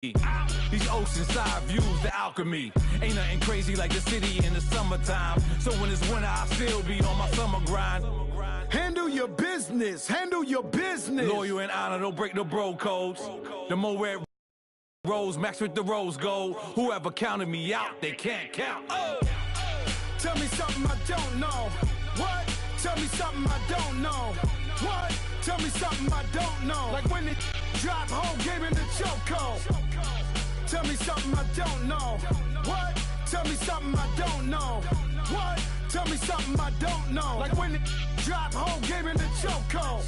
These oceanside views, the alchemy. Ain't nothing crazy like the city in the summertime. So when it's winter, I still be on my summer grind. Handle your business. Handle your business. Loyal and honor, don't break the bro codes. The more red rose, max with the rose gold. Whoever counted me out, they can't count. Oh. Tell me something I don't know. What? Tell me something I don't know. What? Tell me something I don't know. Like when it drop whole game in the chokehold. Tell me something I don't know. What? Tell me something I don't know. What? Tell me something I don't know. Like when it drop whole game in the chokehold.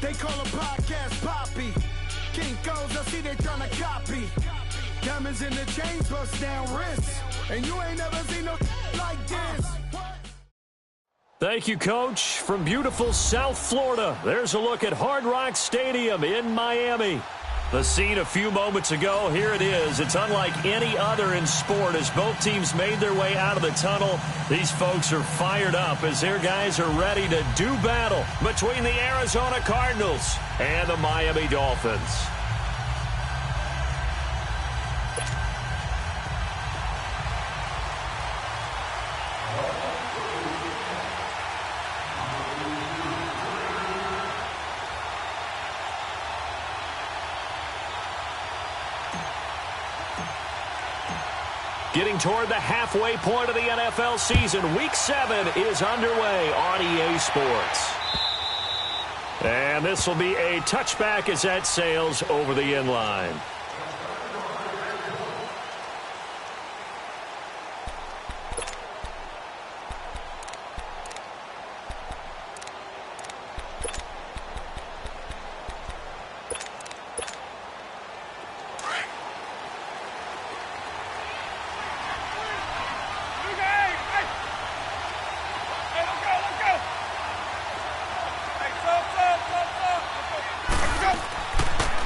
They call a podcast Poppy. Kinkos, I see they tryna copy. Diamonds in the chains, bust down wrists. And you ain't never seen no like this. Thank you, Coach. From beautiful South Florida, there's a look at Hard Rock Stadium in Miami. The scene a few moments ago, here it is. It's unlike any other in sport as both teams made their way out of the tunnel. These folks are fired up as their guys are ready to do battle between the Arizona Cardinals and the Miami Dolphins. Getting toward the halfway point of the NFL season, Week 7 is underway on EA Sports. And this will be a touchback as that sails over the end line.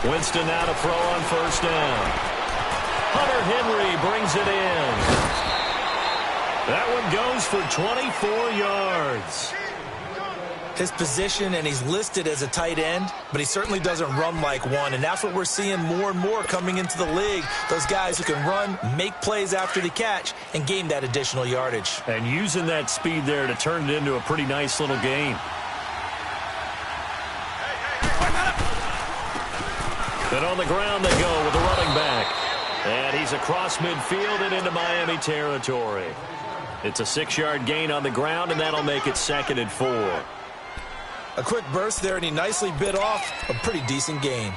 Winston now to throw on first down. Hunter Henry brings it in. That one goes for 24 yards. His position, and he's listed as a tight end, but he certainly doesn't run like one, and that's what we're seeing more and more coming into the league. Those guys who can run, make plays after the catch, and gain that additional yardage. And using that speed there to turn it into a pretty nice little game. And on the ground they go with the running back. And he's across midfield and into Miami territory. It's a 6-yard gain on the ground, and that'll make it 2nd and 4. A quick burst there, and he nicely bit off a pretty decent gain.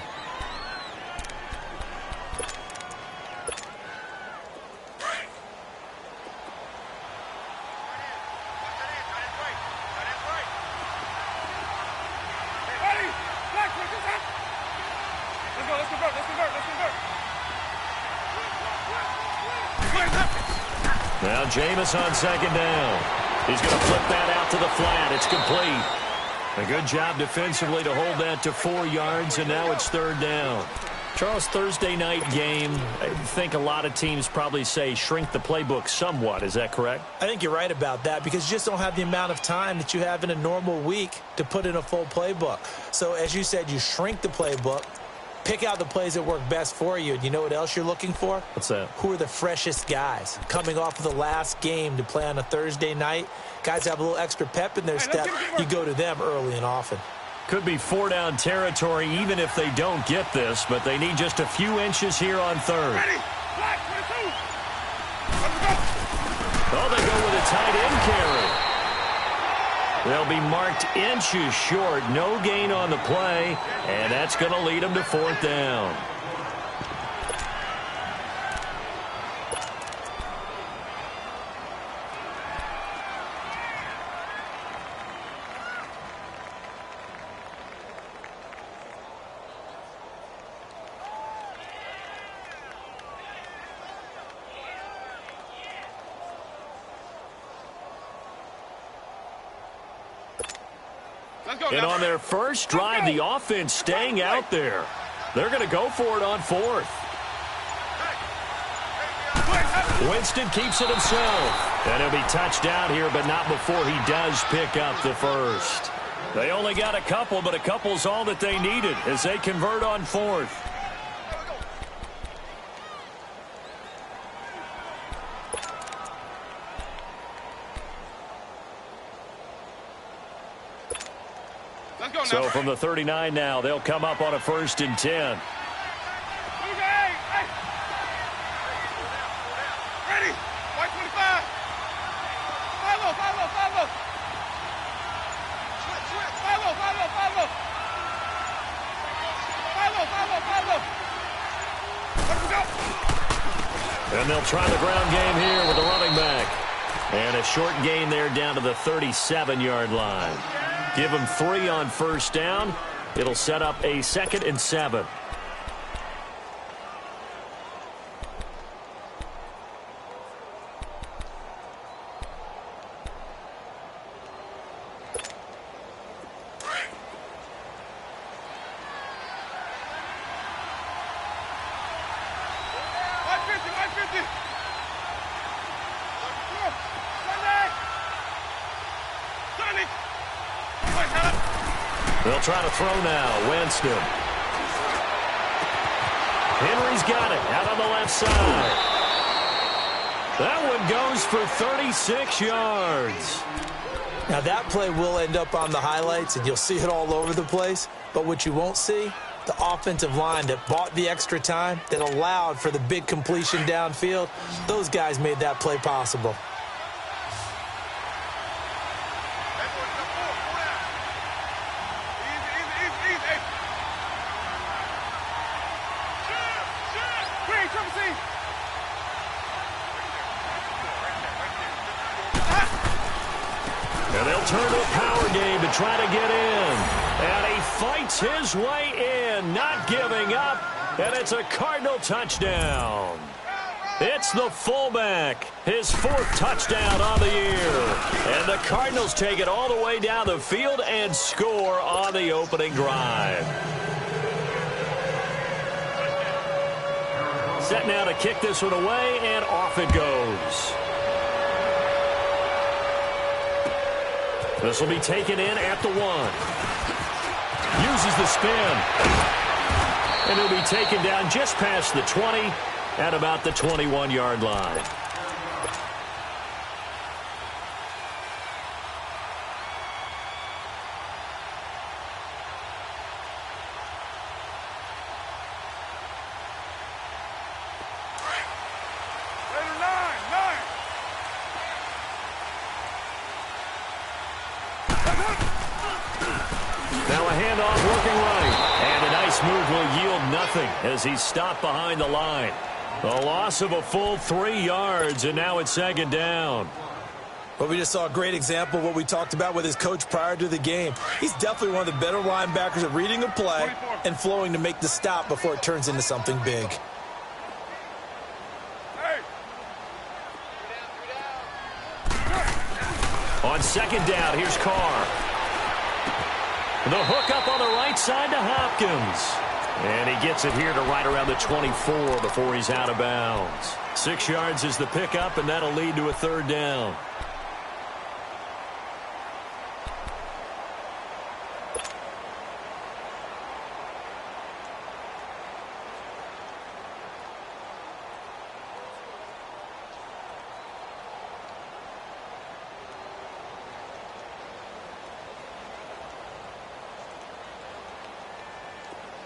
Now Jameis on 2nd down. He's going to flip that out to the flat. It's complete. A good job defensively to hold that to 4 yards, and now it's 3rd down. Charles, Thursday night game, I think a lot of teams probably say shrink the playbook somewhat. Is that correct? I think you're right about that because you just don't have the amount of time that you have in a normal week to put in a full playbook. So as you said, you shrink the playbook. Pick out the plays that work best for you. And you know what else you're looking for? What's that? Who are the freshest guys? Coming off of the last game to play on a Thursday night, guys have a little extra pep in their step. You go to them early and often. Could be 4-down territory even if they don't get this, but they need just a few inches here on 3rd. Oh, they go with a tight end carry. They'll be marked inches short. No gain on the play, and that's going to lead them to 4th down. And on their first drive, the offense staying out there. They're going to go for it on 4th. Winston keeps it himself. And he'll be touched out here, but not before he does pick up the first. They only got a couple, but a couple's all that they needed as they convert on 4th. So from the 39 now, they'll come up on a 1st and 10. Ready? White 25. Follow. And they'll try the ground game here with the running back. And a short gain there down to the 37-yard line. Give them 3 on 1st down. It'll set up a 2nd and 7. They'll try to throw now. Winston. Henry's got it out on the left side. That one goes for 36 yards. Now that play will end up on the highlights, and you'll see it all over the place. But what you won't see, the offensive line that bought the extra time, that allowed for the big completion downfield, those guys made that play possible. And they'll turn to a power game to try to get in. And he fights his way in, not giving up. And it's a Cardinal touchdown. It's the fullback, his 4th touchdown on the year. And the Cardinals take it all the way down the field and score on the opening drive. Set now to kick this one away, and off it goes. This will be taken in at the 1. Uses the spin. And he'll be taken down just past the 20 at about the 21-yard line. Now a handoff working right. And a nice move will yield nothing as he's stopped behind the line. A loss of a full 3 yards, and now it's 2nd down. Well, we just saw a great example of what we talked about with his coach prior to the game. He's definitely one of the better linebackers at reading a play and flowing to make the stop before it turns into something big. On 2nd down, here's Carr. The hook up on the right side to Hopkins. And he gets it here to right around the 24 before he's out of bounds. 6 yards is the pickup, and that'll lead to a 3rd down.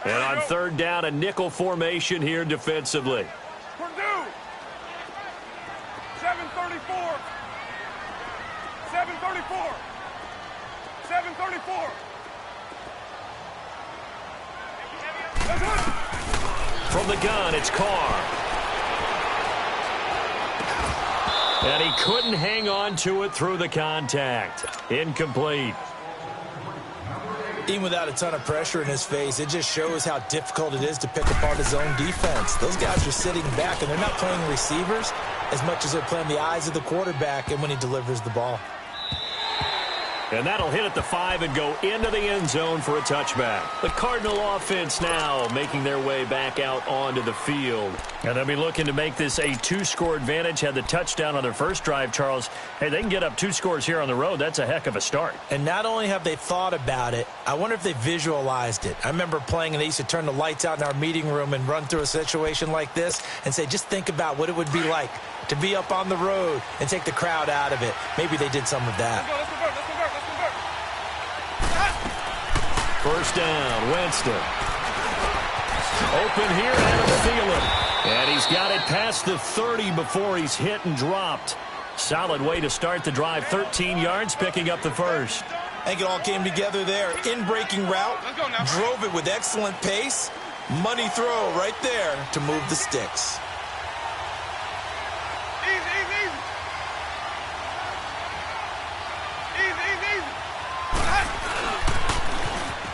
And on 3rd down, a nickel formation here defensively. Purdue. 734. 734. 734. From the gun, it's Carr. And he couldn't hang on to it through the contact. Incomplete. Even without a ton of pressure in his face, it just shows how difficult it is to pick apart his own defense. Those guys are sitting back, and they're not playing receivers as much as they're playing the eyes of the quarterback and when he delivers the ball. And that'll hit at the 5 and go into the end zone for a touchback. The Cardinal offense now making their way back out onto the field. And they'll be looking to make this a 2-score advantage. Had the touchdown on their first drive, Charles. Hey, they can get up 2 scores here on the road. That's a heck of a start. And not only have they thought about it, I wonder if they visualized it. I remember playing, and they used to turn the lights out in our meeting room and run through a situation like this and say, just think about what it would be like to be up on the road and take the crowd out of it. Maybe they did some of that. First down, Winston. Open here, Adam Thielen. And he's got it past the 30 before he's hit and dropped. Solid way to start the drive. 13 yards, picking up the first. I think it all came together there. In-breaking route, drove it with excellent pace. Money throw right there to move the sticks.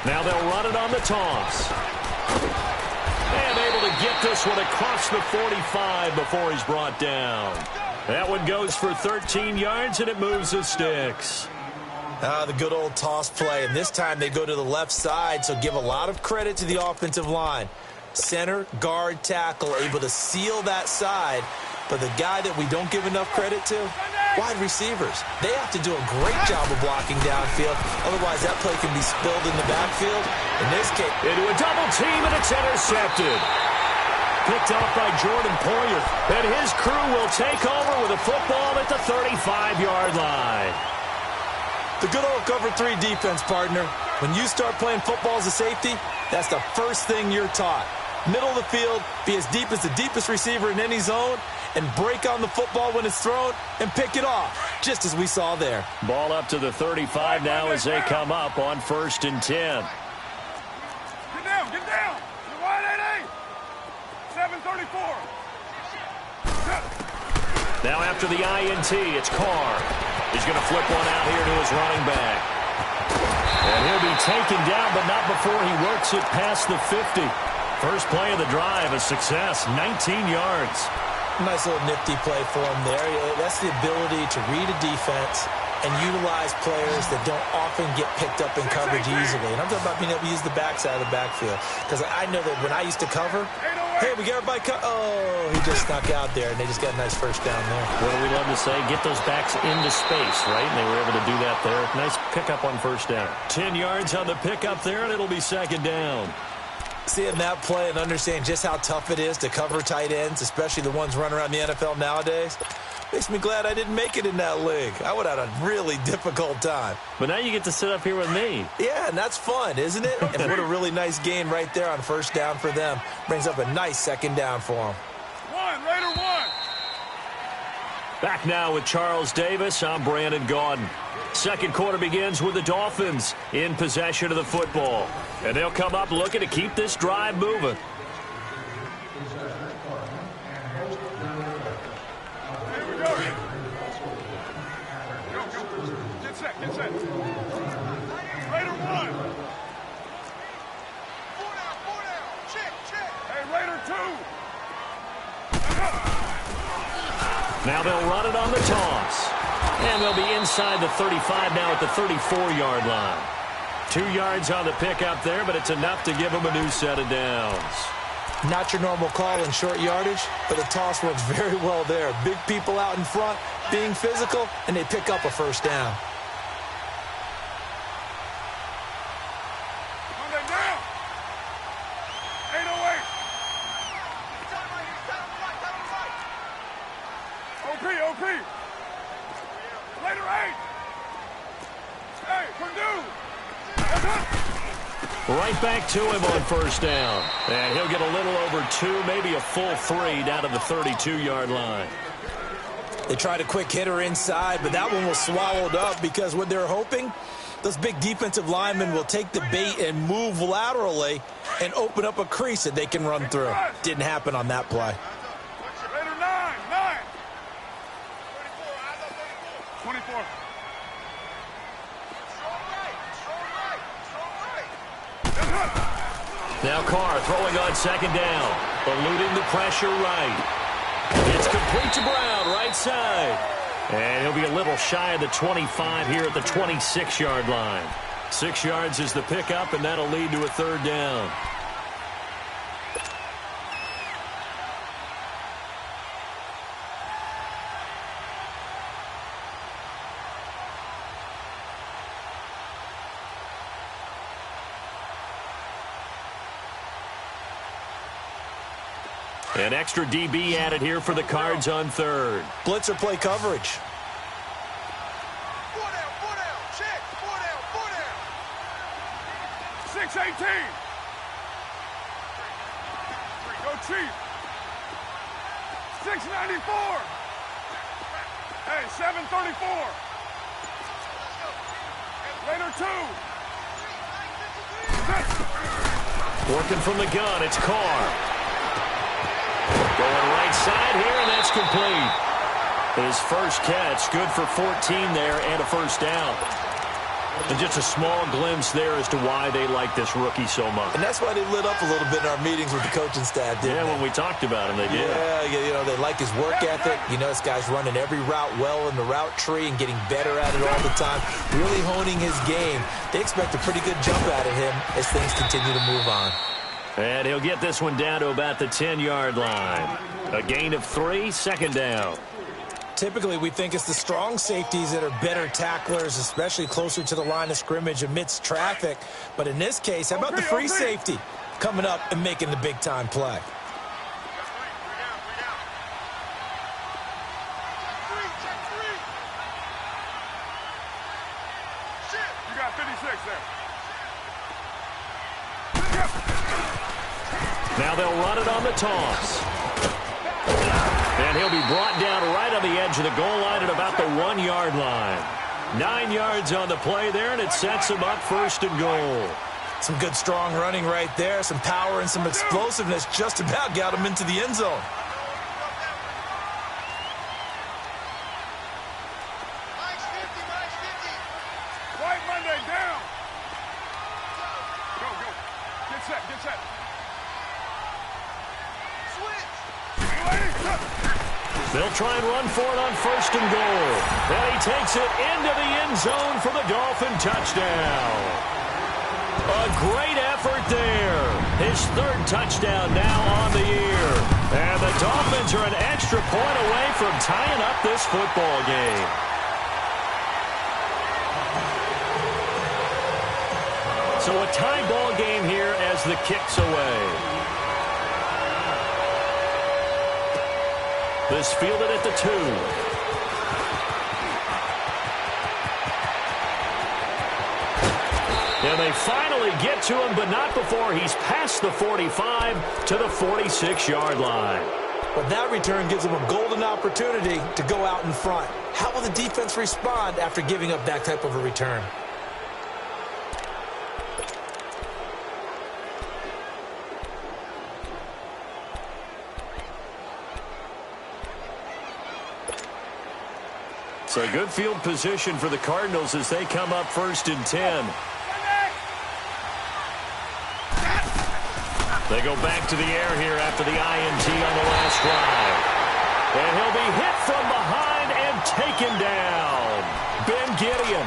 Now they'll run it on the toss. And able to get this one across the 45 before he's brought down. That one goes for 13 yards, and it moves the sticks. The good old toss play, and this time they go to the left side, so give a lot of credit to the offensive line. Center, guard, tackle, able to seal that side, but the guy that we don't give enough credit to, wide receivers. They have to do a great job of blocking downfield, otherwise that play can be spilled in the backfield. In this case, into a double team, and it's intercepted. Picked off by Jordan Poyer, and his crew will take over with a football at the 35-yard line. The good old cover 3 defense, partner. When you start playing football as a safety, that's the first thing you're taught. Middle of the field, be as deep as the deepest receiver in any zone, and break on the football when it's thrown and pick it off, just as we saw there. Ball up to the 35 now as they come up on 1st and 10. Get down, get down. The wide 8-8. 734. Now after the INT, it's Carr. He's going to flip one out here to his running back. And he'll be taken down, but not before he works it past the 50. First play of the drive, a success, 19 yards. Nice little nifty play for him there. That's the ability to read a defense and utilize players that don't often get picked up in coverage easily. And I'm talking about being able to use the backside of the backfield. Because I know that when I used to cover, hey, we got everybody oh, he just snuck out there, and they just got a nice first down there. What do we love to say? Get those backs into space, right? And they were able to do that there. Nice pickup on first down. 10 yards on the pickup there, and it'll be second down. Seeing that play and understanding just how tough it is to cover tight ends, especially the ones running around the NFL nowadays, makes me glad I didn't make it in that league. I would have had a really difficult time. But now you get to sit up here with me. Yeah, and that's fun, isn't it? And what a really nice gain right there on first down for them. Brings up a nice second down for them. Raider 1. Back now with Charles Davis. I'm Brandon Gaudin. Second quarter begins with the Dolphins in possession of the football. And they'll come up looking to keep this drive moving. Here we go. Get set, get set. Raider 1. 4 down. Check. Hey, Raider 2. Now they'll run it on the toss. And they'll be inside the 35 now at the 34-yard line. 2 yards on the pickup there, but it's enough to give them a new set of downs. Not your normal call in short yardage, but the toss works very well there. Big people out in front, being physical, and they pick up a first down. Monday down. 808. OP. Raider 8. Hey, Purdue. Right back to him on first down. And he'll get a little over 2, maybe a full 3 down to the 32-yard line. They tried a quick hitter inside, but that one was swallowed up because what they're hoping, those big defensive linemen will take the bait and move laterally and open up a crease that they can run through. Didn't happen on that play. Raider 9. 24. Now Carr throwing on second down. Eluding the pressure right. It's complete to Brown, right side. And he'll be a little shy of the 25 here at the 26-yard line. 6 yards is the pickup, and that'll lead to a third down. An extra DB added here for the Cards on third. Blitzer play coverage. 4 down. Check. 4 down. 6 18. Go Chief. 694. Hey, 734. Later 2. Working from the gun, it's Carr. Going right side here, and that's complete. His first catch, good for 14 there and a first down. And just a small glimpse there as to why they like this rookie so much. And that's why they lit up a little bit in our meetings with the coaching staff, didn't they? Yeah, when we talked about him, they did. Yeah, you know, they like his work ethic. You know, this guy's running every route well in the route tree and getting better at it all the time, really honing his game. They expect a pretty good jump out of him as things continue to move on. And he'll get this one down to about the 10-yard line. A gain of 3, second down. Typically, we think it's the strong safeties that are better tacklers, especially closer to the line of scrimmage amidst traffic. But in this case, how about the free safety coming up and making the big-time play? You got 56 there. Now they'll run it on the toss. And he'll be brought down right on the edge of the goal line at about the 1-yard line. 9 yards on the play there, and it sets him up first and goal. Some good, strong running right there. Some power and some explosiveness just about got him into the end zone. White Monday down. Go, go. Get set, get set. Switch. They'll try and run for it on first and goal. And he takes it into the end zone for the Dolphin touchdown. A great effort there. His third touchdown now on the year. And the Dolphins are an extra point away from tying up this football game. So a tie ball game here as the kick's away. This fielded at the 2. And they finally get to him, but not before he's past the 45 to the 46-yard line. But that return gives him a golden opportunity to go out in front. How will the defense respond after giving up that type of a return? So good field position for the Cardinals as they come up first and 10. They go back to the air here after the INT on the last drive. And he'll be hit from behind and taken down. Ben Gideon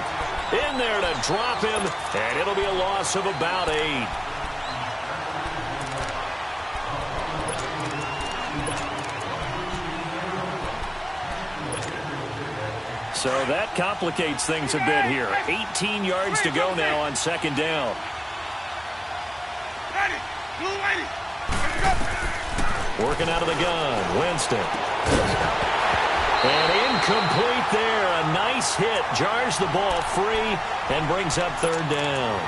in there to drop him, and it'll be a loss of about 8. So that complicates things a bit here. 18 yards to go now on second down. Working out of the gun, Winston. And incomplete there. A nice hit. Jars the ball free and brings up third down.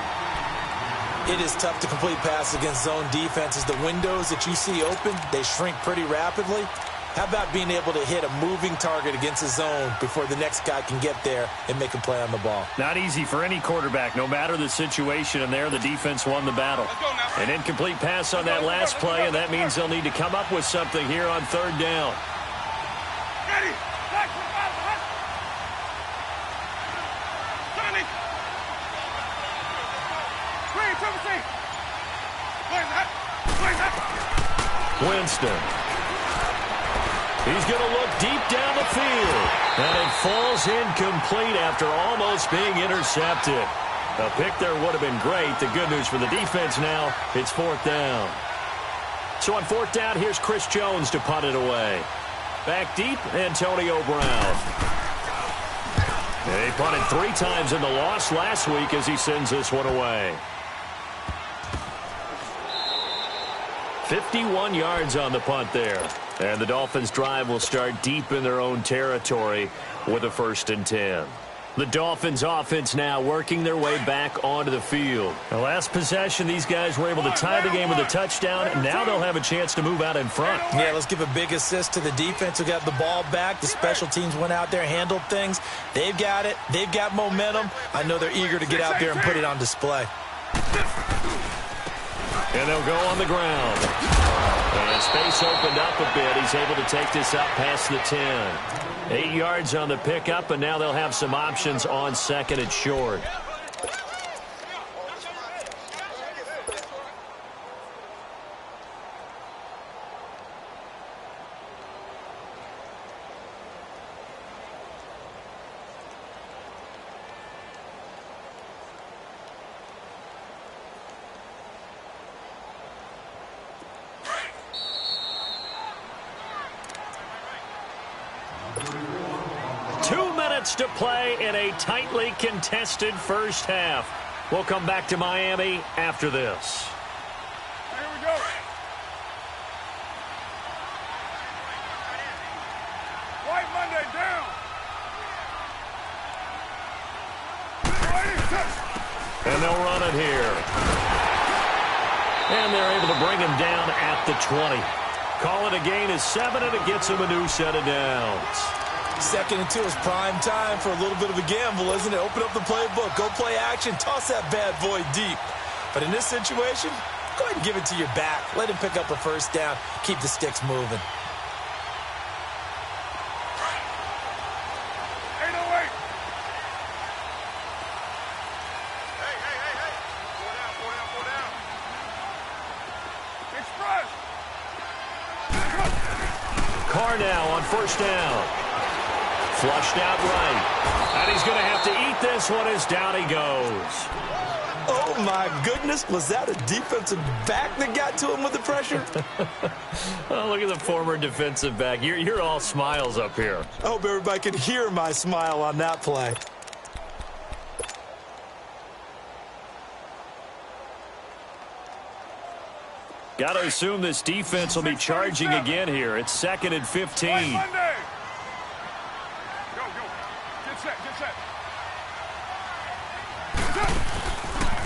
It is tough to complete passes against zone defenses. The windows that you see open, they shrink pretty rapidly. How about being able to hit a moving target against a zone before the next guy can get there and make a play on the ball? Not easy for any quarterback, no matter the situation, and there the defense won the battle. An incomplete pass on that last play, and that means they'll need to come up with something here on third down. Winston. He's going to look deep down the field. And it falls incomplete after almost being intercepted. A pick there would have been great. The good news for the defense now, it's fourth down. So on fourth down, here's Chris Jones to punt it away. Back deep, Antonio Brown. And he punted 3 times in the loss last week as he sends this one away. 51 yards on the punt there. And the Dolphins' drive will start deep in their own territory with a 1st and 10. The Dolphins offense now working their way back onto the field. The last possession, these guys were able to tie the game with a touchdown, and now they'll have a chance to move out in front. Yeah, let's give a big assist to the defense who got the ball back. The special teams went out there, handled things. They've got it. They've got momentum. I know they're eager to get out there and put it on display. And they'll go on the ground. And space opened up a bit. He's able to take this up past the 10. 8 yards on the pickup, and now they'll have some options on second and short. To play in a tightly contested first half. We'll come back to Miami after this. Here we go. White Monday down. And they'll run it here. And they're able to bring him down at the 20. Call it a gain of 7, and it gets him a new set of downs. 2nd and 2 is prime time for a little bit of a gamble, isn't it? Open up the playbook, go play action, toss that bad boy deep. But in this situation, go ahead and give it to your back. Let him pick up a first down. Keep the sticks moving. 808. Hey. Four down. Express. Carr now on first down. Flushed out right. And he's going to have to eat this one as down he goes. Oh, my goodness. Was that a defensive back that got to him with the pressure? Oh, look at the former defensive back. You're all smiles up here. I hope everybody can hear my smile on that play. Got to assume this defense will be charging again here. It's 2nd and 15.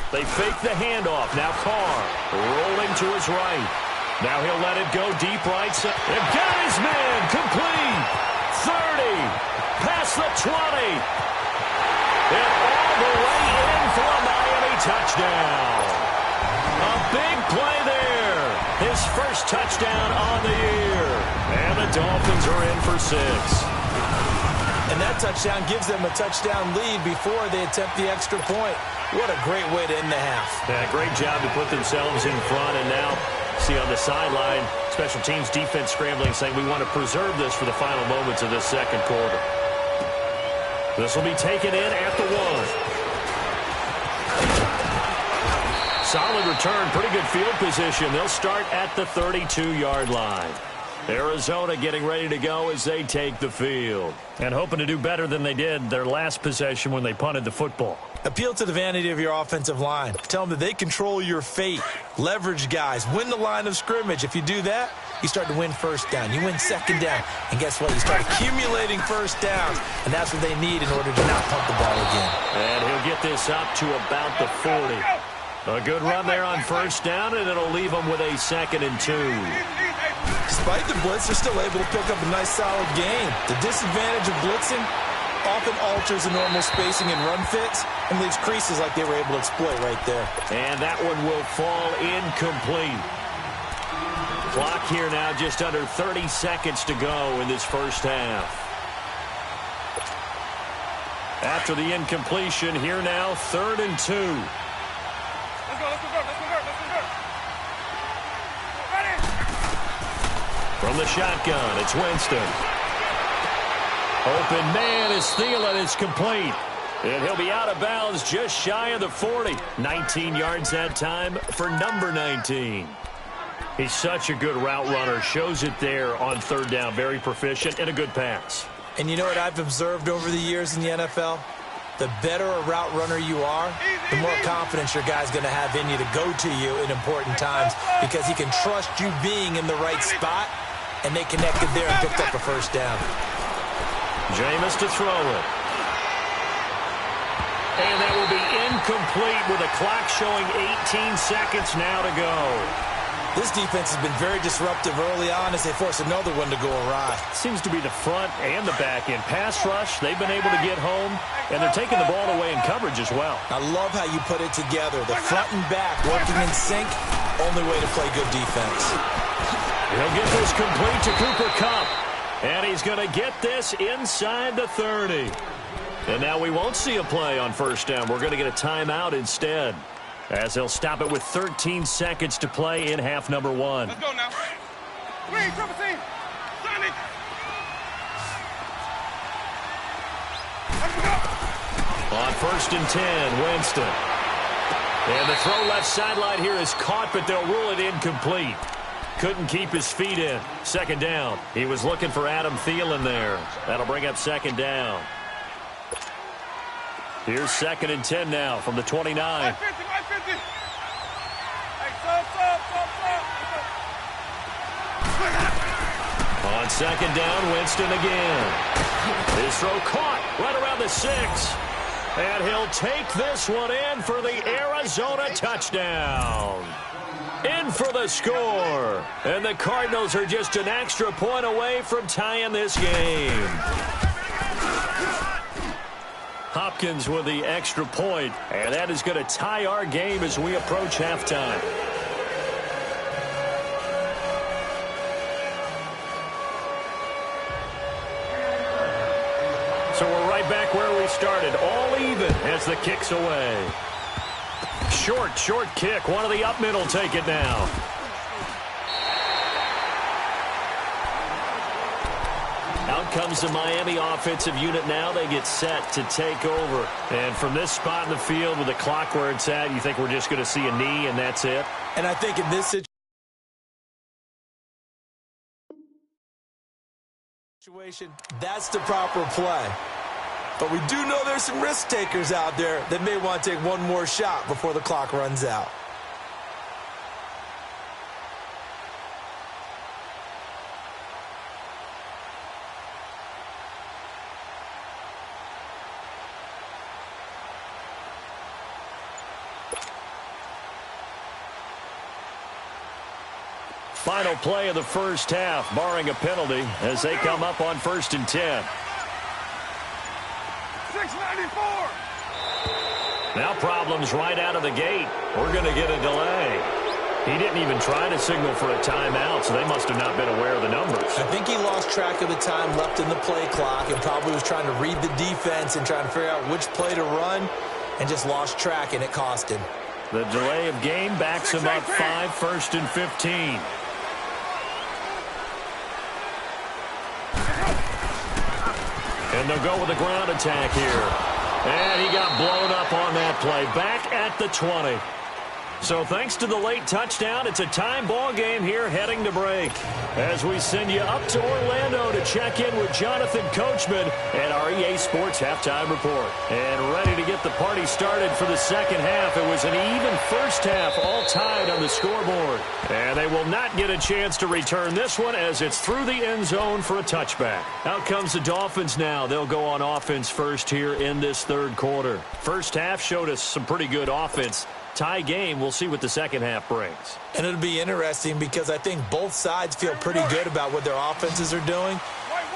They fake the handoff. Now Carr rolling to his right. Now he'll let it go deep right side. And got his man complete. 30. Past the 20. And all the way in for a Miami touchdown. A big play there. His first touchdown on the year. And the Dolphins are in for 6. And that touchdown gives them a touchdown lead before they attempt the extra point. What a great way to end the half. Yeah, great job to put themselves in front. And now, see on the sideline, special teams defense scrambling, saying we want to preserve this for the final moments of this second quarter. This will be taken in at the 1. Solid return, pretty good field position. They'll start at the 32-yard line. Arizona getting ready to go as they take the field. And hoping to do better than they did their last possession when they punted the football. Appeal to the vanity of your offensive line. Tell them that they control your fate. Leverage guys. Win the line of scrimmage. If you do that, you start to win first down. You win second down. And guess what? You start accumulating first downs. And that's what they need in order to not pump the ball again. And he'll get this up to about the 40. A good run there on first down, and it'll leave them with a 2nd and 2. Despite the blitz, they're still able to pick up a nice solid gain. The disadvantage of blitzing often alters the normal spacing and run fits and leaves creases like they were able to exploit right there. And that one will fall incomplete. Clock here now just under 30 seconds to go in this first half. After the incompletion, here now 3rd and 2. Let's go. Ready? From the shotgun, it's Winston. Open man is Thielen. It's complete. And he'll be out of bounds just shy of the 40. 19 yards that time for number 19. He's such a good route runner. Shows it there on 3rd down. Very proficient and a good pass. And you know what I've observed over the years in the NFL? The better a route runner you are, the more confidence your guy's going to have in you to go to you in important times because he can trust you being in the right spot, and they connected there and picked up a first down. Jameis to throw it. And that will be incomplete with a clock showing 18 seconds now to go. This defense has been very disruptive early on as they force another one to go awry. Seems to be the front and the back end. Pass rush, they've been able to get home, and they're taking the ball away in coverage as well. I love how you put it together. The front and back working in sync, only way to play good defense. He'll get this complete to Cooper Kupp, and he's going to get this inside the 30. And now we won't see a play on first down. We're going to get a timeout instead, as they'll stop it with 13 seconds to play in half number one. Let's go now. Green, triple team. Sonic. Let's go. On first and 10, Winston. And the throw left sideline here is caught, but they'll rule it incomplete. Couldn't keep his feet in. Second down. He was looking for Adam Thielen there. That'll bring up second down. Here's second and 10 now from the 29. 50. Hey, On second down, Winston again. His throw caught right around the 6. And he'll take this one in for the Arizona touchdown. In for the score. And the Cardinals are just an extra point away from tying this game. Hopkins with the extra point, and that is going to tie our game as we approach halftime. So we're right back where we started, all even as the kick's away. Short kick. One of the up middle take it now. Out comes the Miami offensive unit now. They get set to take over. And from this spot in the field with the clock where it's at, you think we're just going to see a knee and that's it? And I think in this situation, that's the proper play. But we do know there's some risk takers out there that may want to take one more shot before the clock runs out. Final play of the first half, barring a penalty, as they come up on first and 10. 694. Now problems right out of the gate. We're going to get a delay. He didn't even try to signal for a timeout, so they must have not been aware of the numbers. I think he lost track of the time left in the play clock and probably was trying to read the defense and trying to figure out which play to run and just lost track, and it cost him. The delay of game backs him up 5, first and 15. And they'll go with a ground attack here. And he got blown up on that play. Back at the 20. So thanks to the late touchdown, it's a time ball game here heading to break. As we send you up to Orlando to check in with Jonathan Coachman and our EA Sports Halftime Report. And ready to get the party started for the second half. It was an even first half, all tied on the scoreboard. And they will not get a chance to return this one as it's through the end zone for a touchback. Out comes the Dolphins now. They'll go on offense first here in this third quarter. First half showed us some pretty good offense. Tie game, we'll see what the second half brings. And it'll be interesting because I think both sides feel pretty good about what their offenses are doing.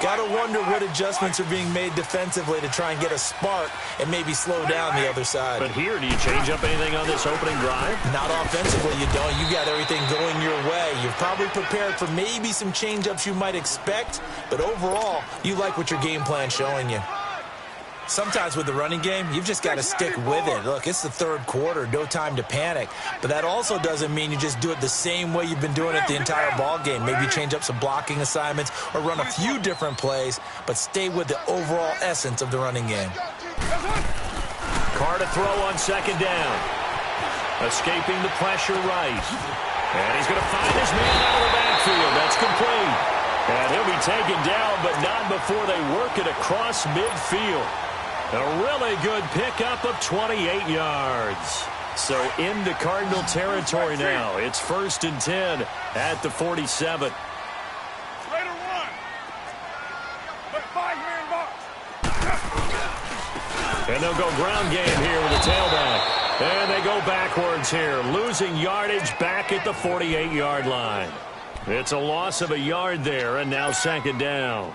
Got to wonder what adjustments are being made defensively to try and get a spark and maybe slow down the other side. But here, do you change up anything on this opening drive? Not offensively, you don't. You got everything going your way. You're probably prepared for maybe some change-ups you might expect, but overall, you like what your game plan's showing you. Sometimes with the running game, you've just got to stick with it. Look, it's the third quarter, no time to panic. But that also doesn't mean you just do it the same way you've been doing it the entire ball game. Maybe change up some blocking assignments or run a few different plays, but stay with the overall essence of the running game. Carr to throw on second down. Escaping the pressure right. And he's going to find his man out of the backfield. That's complete. And he'll be taken down, but not before they work it across midfield. A really good pickup of 28 yards. So into Cardinal territory now. It's first and 10 at the 47. Later one. But 5-man box. And they'll go ground game here with the tailback. And they go backwards here, losing yardage back at the 48-yard line. It's a loss of a yard there, and now second down.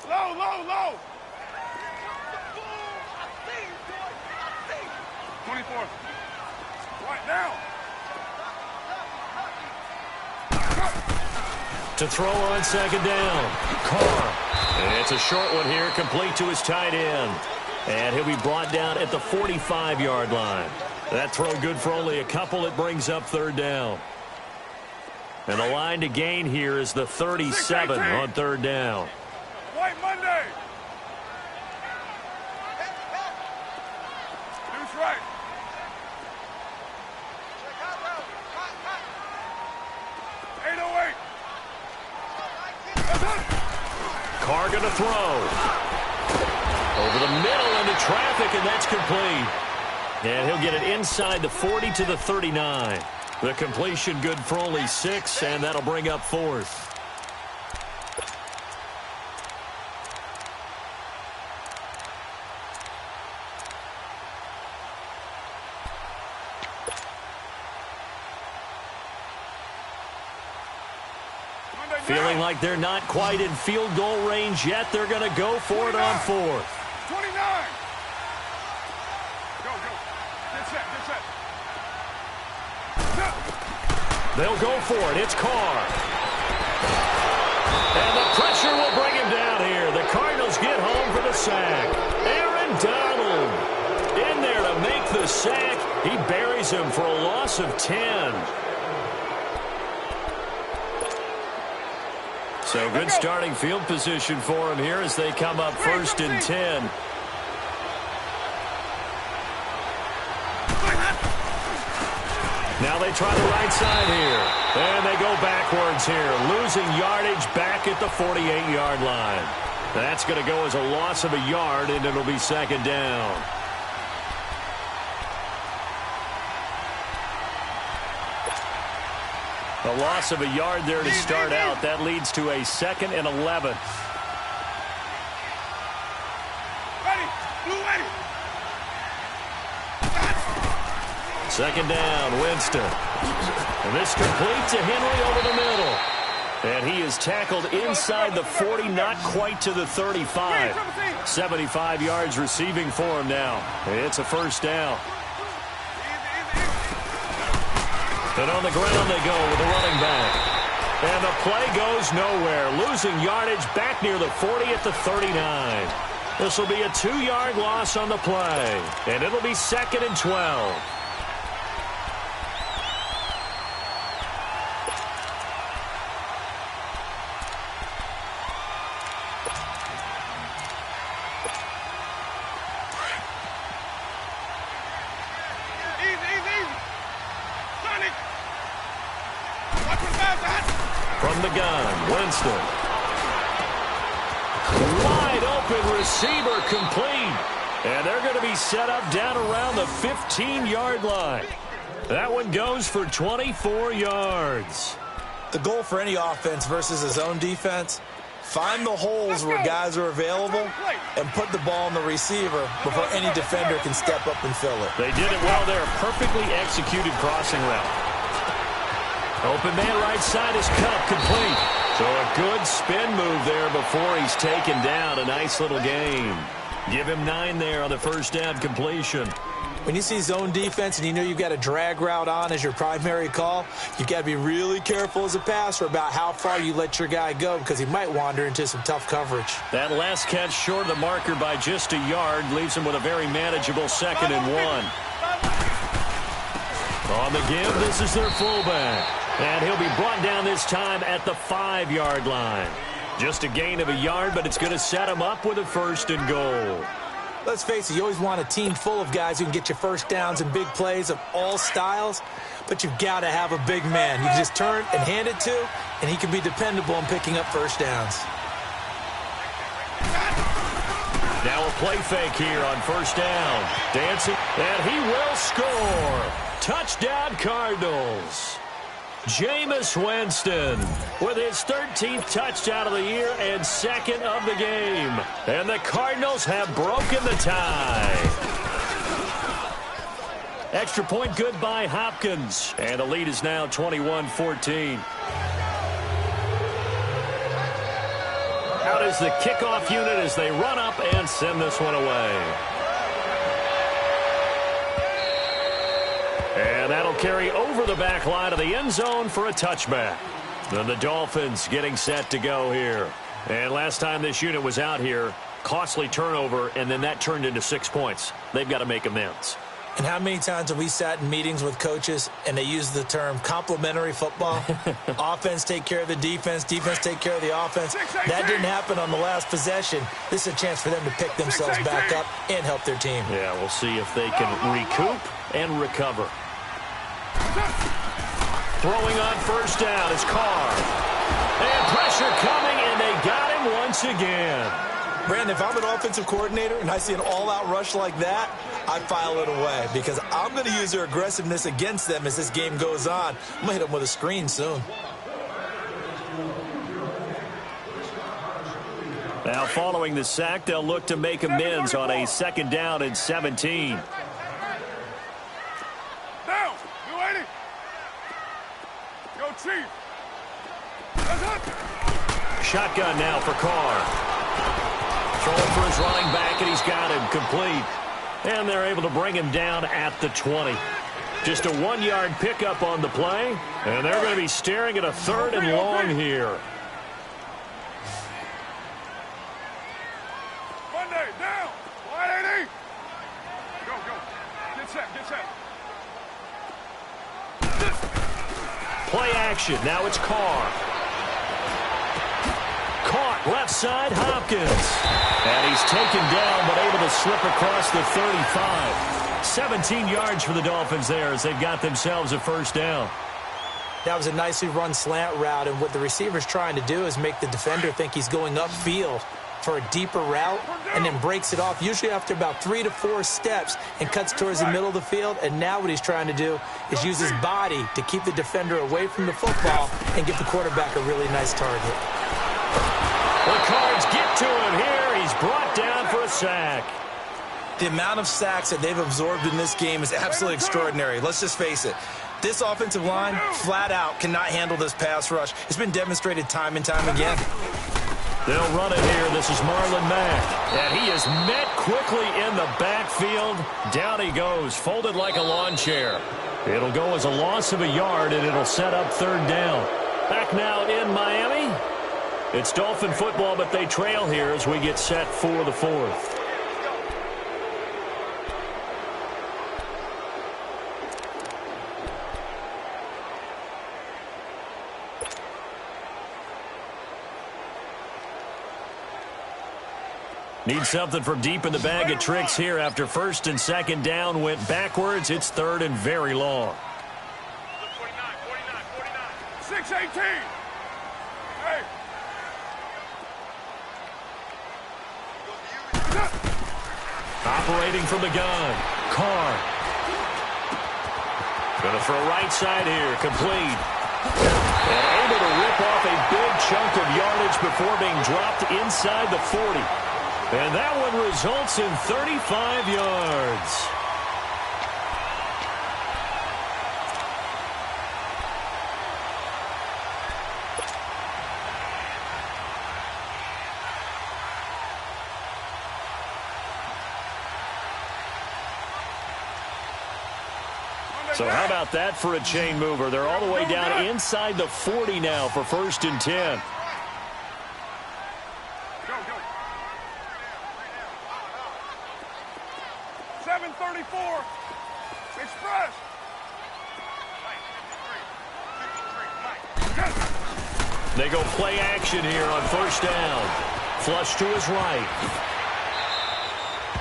Low, low, low. 24. Right now. To throw on second down, Carr. And it's a short one here, complete to his tight end. And he'll be brought down at the 45-yard line. That throw good for only a couple. It brings up third down. And the line to gain here is the 37 on third down. White Monday. Deuce right. Carr going to throw. Over the middle into traffic, and that's complete. And he'll get it inside the 40 to the 39. The completion good for only 6, and that'll bring up fourth. Feeling like they're not quite in field goal range yet. They're going to go for it on fourth. 29. Go, go. Get set, get set. They'll go for it. It's Carr. And the pressure will bring him down here. The Cardinals get home for the sack. Aaron Donald in there to make the sack. He buries him for a loss of 10. So good starting field position for him here as they come up first and 10. Now they try the right side here. And they go backwards here, losing yardage back at the 48-yard line. That's going to go as a loss of a yard, and it'll be second down. A loss of a yard there to start out. That leads to a 2nd and 11. Second down, Winston. And this complete to Henry over the middle. And he is tackled inside the 40, not quite to the 35. 75 yards receiving for him now. It's a first down. And on the ground they go with the running back. And the play goes nowhere, losing yardage back near the 40 at the 39. This will be a 2-yard loss on the play. And it'll be 2nd and 12. From the gun, Winston. Wide open receiver complete. And they're going to be set up down around the 15-yard line. That one goes for 24 yards. The goal for any offense versus a zone defense, find the holes where guys are available and put the ball on the receiver before any defender can step up and fill it. They did it well there. Perfectly executed crossing route. Open man right side is cut complete. So a good spin move there before he's taken down. A nice little gain. Give him 9 there on the first down completion. When you see zone defense and you know you've got a drag route on as your primary call, you've got to be really careful as a passer about how far you let your guy go because he might wander into some tough coverage. That last catch short of the marker by just a yard leaves him with a very manageable 2nd and 1. On the give, this is their fullback. And he'll be brought down this time at the 5-yard line. Just a gain of a yard, but it's going to set him up with a 1st and goal. Let's face it, you always want a team full of guys who can get you first downs and big plays of all styles, but you've got to have a big man. You can just turn and hand it to, and he can be dependable in picking up first downs. Now a play fake here on first down. Dancing, and he will score. Touchdown, Cardinals. Jameis Winston with his 13th touchdown of the year and second of the game. And the Cardinals have broken the tie. Extra point good by Hopkins. And the lead is now 21-14. Out is the kickoff unit as they run up and send this one away. And that'll carry over the back line of the end zone for a touchback. Then the Dolphins getting set to go here. And last time this unit was out here, costly turnover, and then that turned into 6 points. They've got to make amends. And how many times have we sat in meetings with coaches and they use the term complementary football? Offense take care of the defense, defense take care of the offense. That didn't happen on the last possession. This is a chance for them to pick themselves back up and help their team. Yeah, we'll see if they can recoup and recover. Throwing on first down is Carr. And pressure coming, and they got him once again. Brandon, if I'm an offensive coordinator and I see an all-out rush like that, I file it away because I'm going to use their aggressiveness against them as this game goes on. I'm going to hit them with a screen soon. Now, following the sack, they'll look to make amends on a 2nd down and 17. Down, you 80. Go, Chief. Shotgun now for Carr. Throwing for his running back, and he's got him complete. And they're able to bring him down at the 20. Just a 1-yard pickup on the play, and they're going to be staring at a 3rd and long here. Monday, down. 180. Go, go. Get set, get set. Play action. Now it's Carr. Caught left side, Hopkins. And he's taken down, but able to slip across the 35. 17 yards for the Dolphins there as they've got themselves a 1st down. That was a nicely run slant route, and what the receiver's trying to do is make the defender think he's going upfield for a deeper route and then breaks it off, usually after about 3 to 4 steps, and cuts towards the middle of the field. And now what he's trying to do is use his body to keep the defender away from the football and give the quarterback a really nice target. The Cards get to him here. He's brought down for a sack. The amount of sacks that they've absorbed in this game is absolutely extraordinary. Let's just face it. This offensive line, flat out, cannot handle this pass rush. It's been demonstrated time and time again. They'll run it here. This is Marlon Mack. And he is met quickly in the backfield. Down he goes, folded like a lawn chair. It'll go as a loss of a yard, and it'll set up 3rd down. Back now in Miami. It's Dolphin football, but they trail here as we get set for the 4th. Need something from deep in the bag of tricks here after 1st and 2nd down went backwards. It's 3rd and very long. 6-18. Hey. Operating from the gun. Carr. Going to throw right side here. Complete. And able to rip off a big chunk of yardage before being dropped inside the 40. And that one results in 35 yards. So how about that for a chain mover? They're all the way down inside the 40 now for 1st and 10. Go, go. 7:34. Express. They go play action here on 1st down. Flush to his right.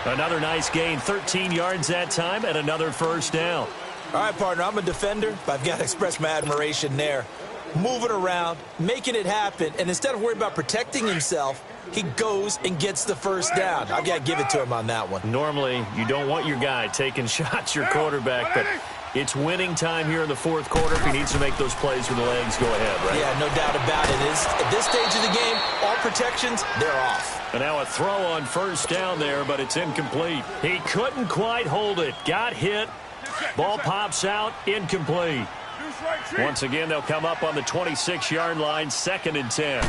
Another nice gain, 13 yards that time, and another 1st down. All right, partner, I'm a defender, but I've got to express my admiration there. Moving around, making it happen, and instead of worrying about protecting himself, he goes and gets the 1st down. I've got to give it to him on that one. Normally, you don't want your guy taking shots, your quarterback, but It's winning time here in the fourth quarter. If he needs to make those plays with the legs, go ahead, right? Yeah, no doubt about it. At this stage of the game, all protections, they're off. And now a throw on first down there, but it's incomplete. He couldn't quite hold it. Got hit. Ball pops out. Incomplete. Once again, they'll come up on the 26-yard line, 2nd and 10.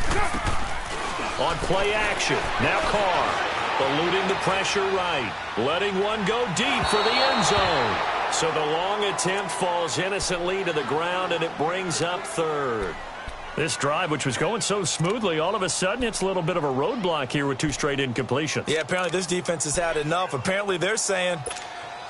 On play action. Now Carr, eluding the pressure right. Letting one go deep for the end zone. So the long attempt falls innocently to the ground, and it brings up 3rd. This drive, which was going so smoothly, all of a sudden it's a little bit of a roadblock here with 2 straight incompletions. Yeah, apparently this defense has had enough. Apparently they're saying,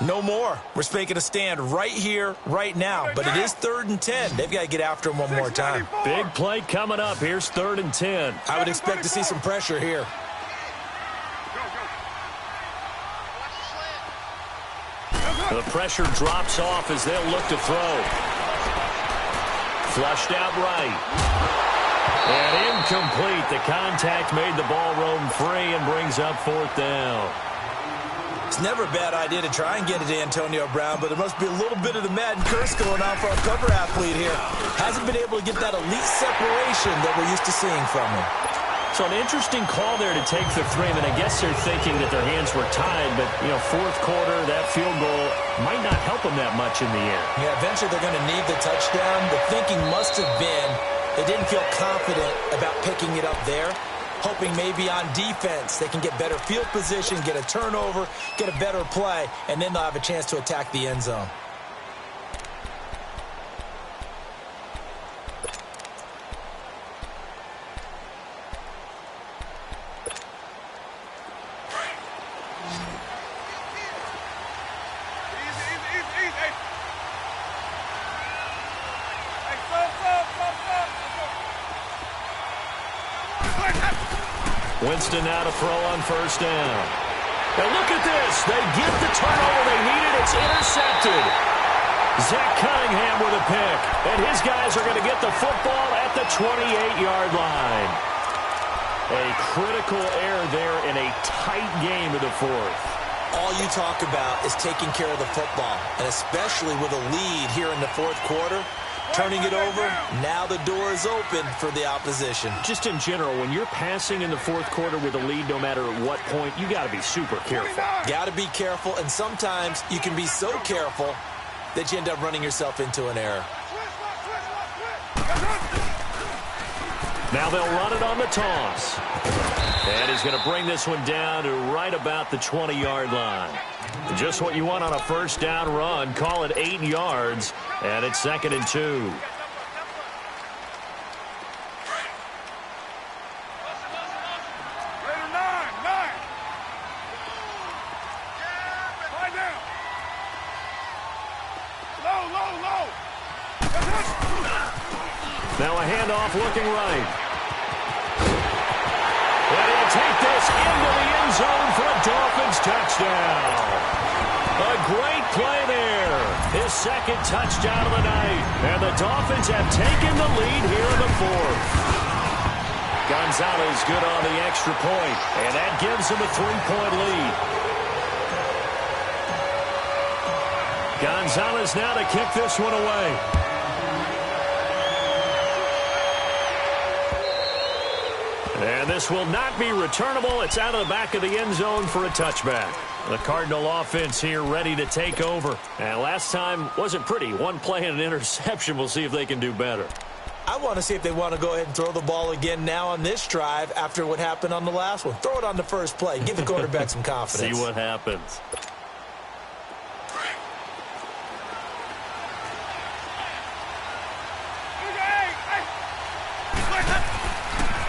no more. We're making a stand right here, right now. But it is 3rd and 10. They've got to get after him one more time. Big play coming up. Here's 3rd and 10. I would expect to see some pressure here. The pressure drops off as they'll look to throw. Flushed out right. And incomplete. The contact made the ball roam free and brings up 4th down. It's never a bad idea to try and get it to Antonio Brown, but there must be a little bit of the Madden curse going on for our cover athlete here. Hasn't been able to get that elite separation that we're used to seeing from him. So an interesting call there to take the 3. I mean, I guess they're thinking that their hands were tied, but, you know, fourth quarter, that field goal might not help them that much in the end. Yeah, eventually they're going to need the touchdown. The thinking must have been they didn't feel confident about picking it up there, hoping maybe on defense they can get better field position, get a turnover, get a better play, and then they'll have a chance to attack the end zone. Winston now to throw on first down. And look at this. They get the turnover they needed. It's intercepted. Zach Cunningham with a pick. And his guys are going to get the football at the 28-yard line. A critical error there in a tight game of the fourth. All you talk about is taking care of the football, and especially with a lead here in the fourth quarter. Turning it over, now the door is open for the opposition. Just in general, when you're passing in the fourth quarter with a lead, no matter at what point, you got to be super careful. Got to be careful, and sometimes you can be so careful that you end up running yourself into an error. Now they'll run it on the toss. And he's going to bring this one down to right about the 20-yard line. Just what you want on a first down run. Call it 8 yards, and it's 2nd and 2. Now a handoff looking right. And he'll take this into the end zone for a Dolphins touchdown. A great play there. His 2nd touchdown of the night. And the Dolphins have taken the lead here in the fourth. Gonzalez good on the extra point. And that gives him a 3-point lead. Gonzalez now to kick this one away. And this will not be returnable. It's out of the back of the end zone for a touchback. The Cardinal offense here ready to take over. And last time wasn't pretty. One play and an interception. We'll see if they can do better. I want to see if they want to go ahead and throw the ball again now on this drive after what happened on the last one. Throw it on the first play. Give the quarterback some confidence. See what happens.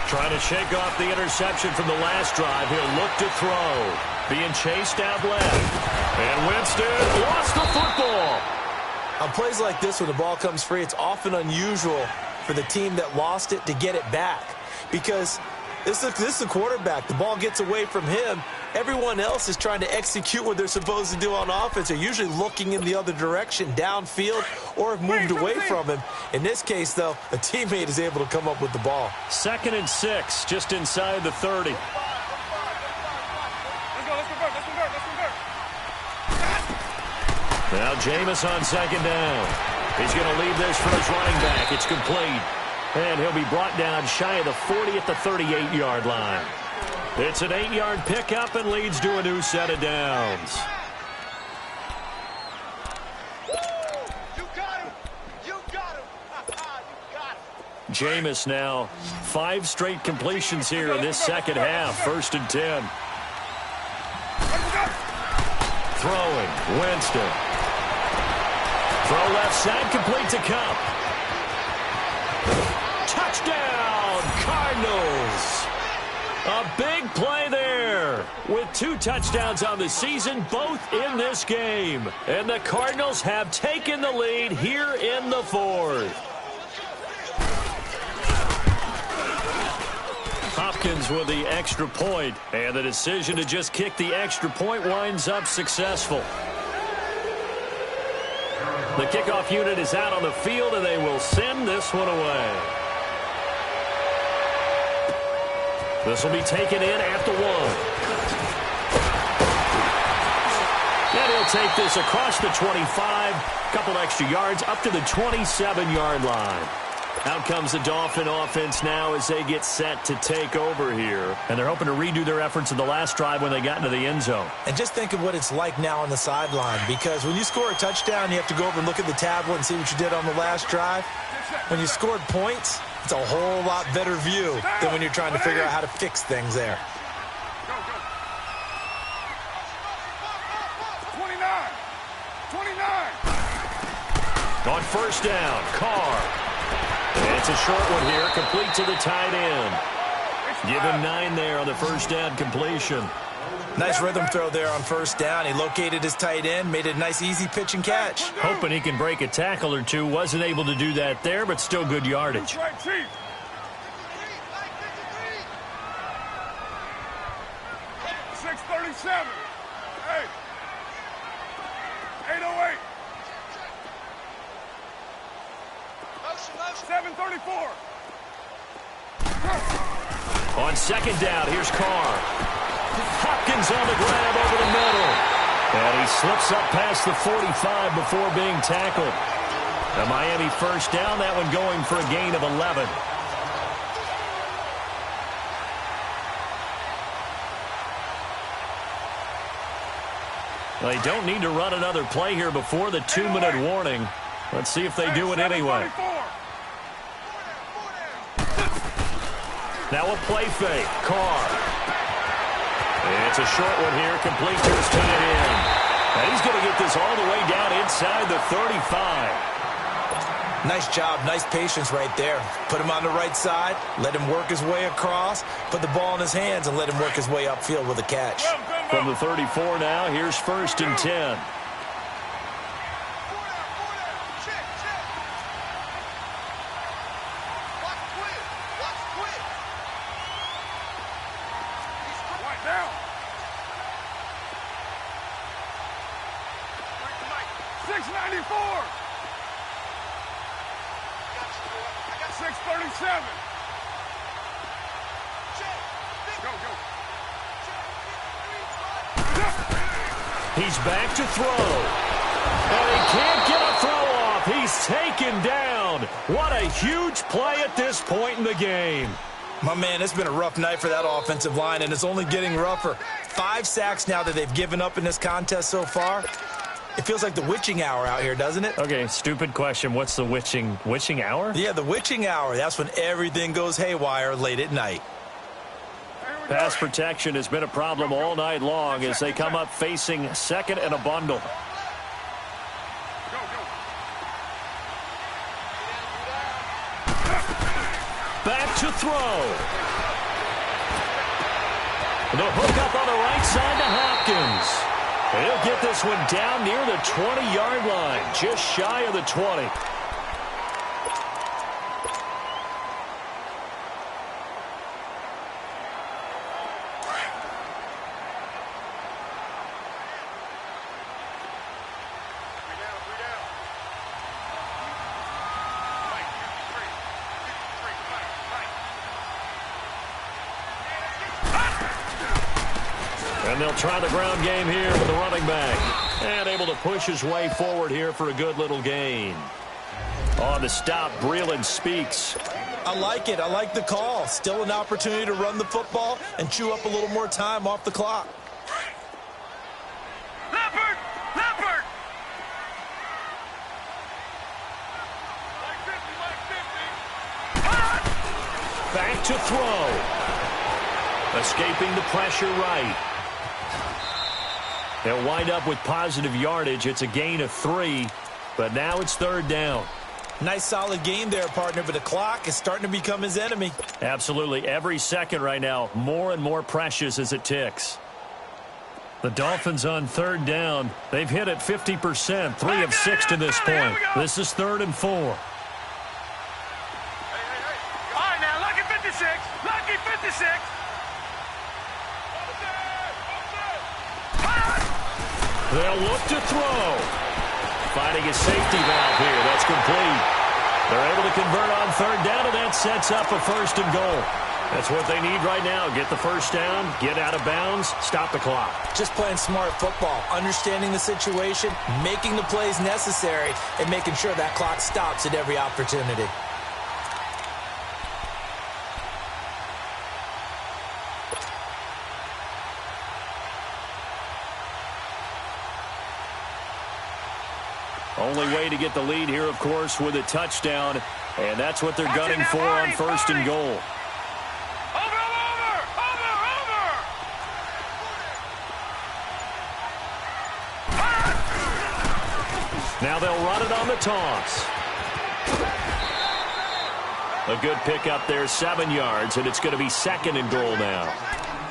Trying to shake off the interception from the last drive. He'll look to throw. Being chased out left. And Winston lost the football. On plays like this, when the ball comes free, it's often unusual for the team that lost it to get it back. Because this is the quarterback. The ball gets away from him. Everyone else is trying to execute what they're supposed to do on offense. They're usually looking in the other direction, downfield, or have moved away from him. In this case, though, a teammate is able to come up with the ball. 2nd and 6, just inside the 30. Let's go, let's convert. Now Jameis on second down. He's going to leave this for his running back. It's complete. And he'll be brought down shy of the 40 at the 38-yard line. It's an 8-yard pickup and leads to a new set of downs. You got him. You got him. You got him. Jameis now 5 straight completions here in this second half. 1st and 10. Throwing. Winston. Throw left side, complete to Cup. Touchdown, Cardinals. A big play there with 2 touchdowns on the season, both in this game. And the Cardinals have taken the lead here in the 4th. Hopkins with the extra point, and the decision to just kick the extra point winds up successful. The kickoff unit is out on the field, and they will send this one away. This will be taken in at the 1. And he'll take this across the 25, couple extra yards up to the 27-yard line. Out comes the Dolphin offense now as they get set to take over here. And they're hoping to redo their efforts in the last drive when they got into the end zone. And just think of what it's like now on the sideline, because when you score a touchdown, you have to go over and look at the tablet and see what you did on the last drive. When you scored points, it's a whole lot better view than when you're trying to figure out how to fix things there. 29. On 1st down, Carr. And it's a short one here, complete to the tight end. Give him 9 there on the 1st down completion. Nice rhythm throw there on 1st down. He located his tight end, made it a nice easy pitch and catch. Hoping he can break a tackle or two. Wasn't able to do that there, but still good yardage. 637. Hey. 808. 734. On 2nd down, here's Carr. Hopkins on the grab over the middle. And he slips up past the 45 before being tackled. The Miami 1st down, that one going for a gain of 11. They don't need to run another play here before the 2-minute warning. Let's see if they do it anyway. Now a play fake. Carr. It's a short one here, complete to his tight end. And he's going to get this all the way down inside the 35. Nice job, nice patience right there. Put him on the right side, let him work his way across, put the ball in his hands, and let him work his way upfield with a catch. From the 34 now, here's 1st and 10. He's back to throw. And he can't get a throw off. He's taken down. What a huge play at this point in the game. My man, it's been a rough night for that offensive line, and it's only getting rougher. 5 sacks now that they've given up in this contest so far. It feels like the witching hour out here, doesn't it? Okay, stupid question. What's the witching hour? Yeah, the witching hour. That's when everything goes haywire late at night. Pass protection has been a problem all night long as they come up facing 2nd and a bundle. Back to throw. The hook up on the right side to Hopkins. He'll get this one down near the 20-yard line, just shy of the 20. And they'll try the ground game here with the running back. And able to push his way forward here for a good little gain. On the stop, Breeland speaks. I like it. I like the call. Still an opportunity to run the football and chew up a little more time off the clock. Leopard! Leopard! Back to throw. Escaping the pressure right. They'll wind up with positive yardage. It's a gain of 3, but now it's 3rd down. Nice solid game there, partner, but the clock is starting to become his enemy. Absolutely. Every second right now, more and more precious as it ticks. The Dolphins on 3rd down. They've hit it 50%, 3 of 6 to this point. This is 3rd and 4. All right, now, lucky 56. Lucky 56. They'll look to throw. Finding a safety valve here. That's complete. They're able to convert on 3rd down, and that sets up a 1st and goal. That's what they need right now. Get the 1st down, get out of bounds, stop the clock. Just playing smart football, understanding the situation, making the plays necessary, and making sure that clock stops at every opportunity. Only way to get the lead here, of course, with a touchdown, and that's what they're gunning for on 1st and goal. Now they'll run it on the toss. A good pickup there, 7 yards, and it's going to be 2nd and goal now.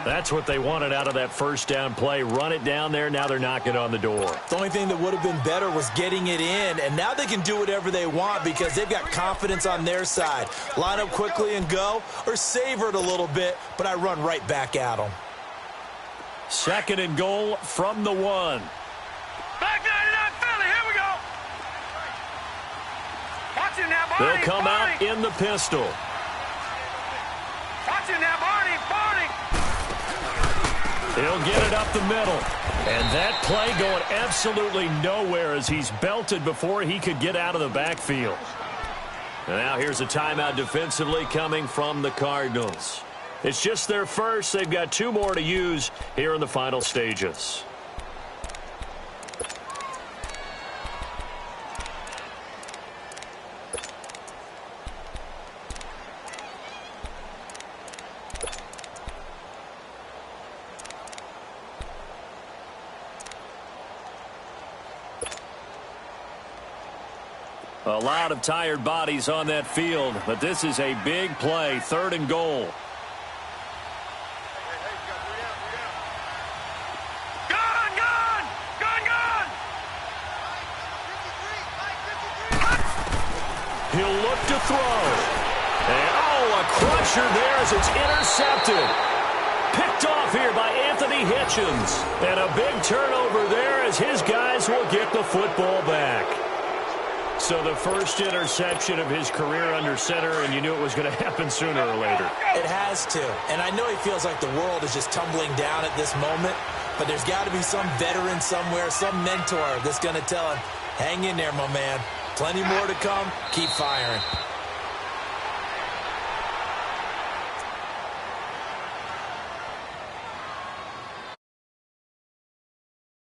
That's what they wanted out of that 1st down play. Run it down there. Now they're knocking on the door. The only thing that would have been better was getting it in, and now they can do whatever they want because they've got confidence on their side. Line up quickly and go, or savor it a little bit, but I run right back at them. 2nd and goal from the 1. Back 99 Philly, here we go. Watch it now, Barney. They'll come out in the pistol. Watch it now, Barney. He'll get it up the middle. And that play going absolutely nowhere as he's belted before he could get out of the backfield. And now here's a timeout defensively coming from the Cardinals. It's just their first. They've got 2 more to use here in the final stages. A lot of tired bodies on that field, but this is a big play, 3rd and goal. Gun! He'll look to throw. And, a crusher there as it's intercepted. Picked off here by Anthony Hitchens. And a big turnover there as his guys will get the football back. So the first interception of his career under center, and you knew it was going to happen sooner or later. It has to. And I know he feels like the world is just tumbling down at this moment, but there's got to be some veteran somewhere, some mentor that's going to tell him, hang in there, my man. Plenty more to come. Keep firing.